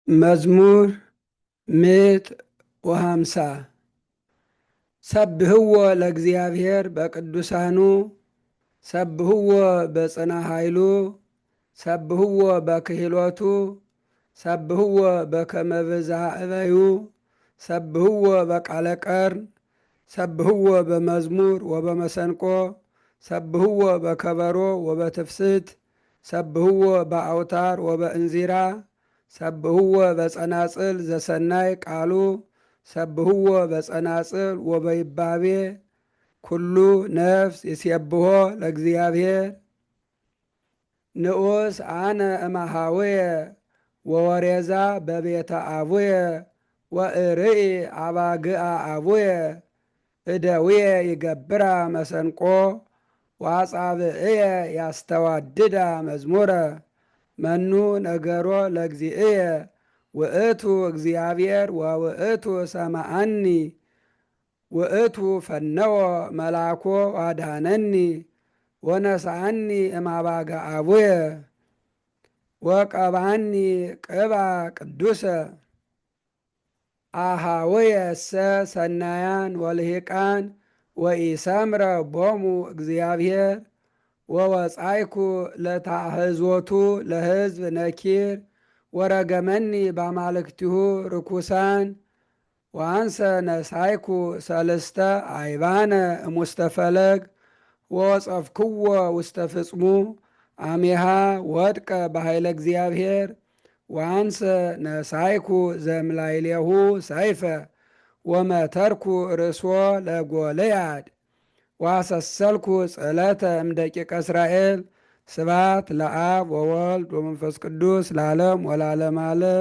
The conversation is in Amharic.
መዝሙር 150 ሰብህዎ ለእግዚአብሔር በቅዱሳኑ ሰብህዎ በጽና ኃይሉ ሰብህዎ በክህሎቱ ሰብህዎ በከመ ብዝኃ እበዩ ሰብህዎ በቃለ ቀርን ሰብህዎ በመዝሙር ወበመሰንቆ ሰብህዎ በከበሮ ወበትፍስሕት ሰብህዎ በአውታር ወበእንዚራ ሰብህዎ በጸናጽል ዘሰናይ ቃሉ ሰብህዎ በጸናጽል ወበይባቤ ኩሉ ነፍስ ይሴብሖ ለእግዚአብሔር። ንዑስ አነ እማሃውየ ወወሬዛ በቤተ አቡየ ወእርኢ አባግአ አቡየ እደውየ ይገብራ መሰንቆ ወአጻብዕየ ያስተዋድዳ መዝሙረ መኑ ነገሮ ለእግዚእየ ውእቱ እግዚአብሔር ወውእቱ ሰማዓኒ ውእቱ ፈነወ መላኮ ዋድሃነኒ ወነስአኒ እማባጋ አቡየ ወቀብአኒ ቅባ ቅዱሰ አሃውየሰ ሰናያን ወልሂቃን ወኢሰምረ ቦሙ እግዚአብሔር ወወጻይኩ ለታህዞቱ ለሕዝብ ነኪር ወረገመኒ ባማልክቲሁ ርኩሳን ወአንሰ ነሳይኩ ሰልስተ አይባነ እሙስተ ፈለግ ወወጸፍክዎ ውስተ ፍጽሙ አሜሃ ወድቀ በኃይለ እግዚአብሔር ወአንሰ ነሳይኩ ዘምላይሌሁ ሰይፈ ወመተርኩ ርእሶ ለጎልያድ ዋሰሰልኩ ጽዕለተ እምደቂቀ እስራኤል። ስብሐት ለአብ ወወልድ ወመንፈስ ቅዱስ ለዓለም ወለዓለመ ዓለም።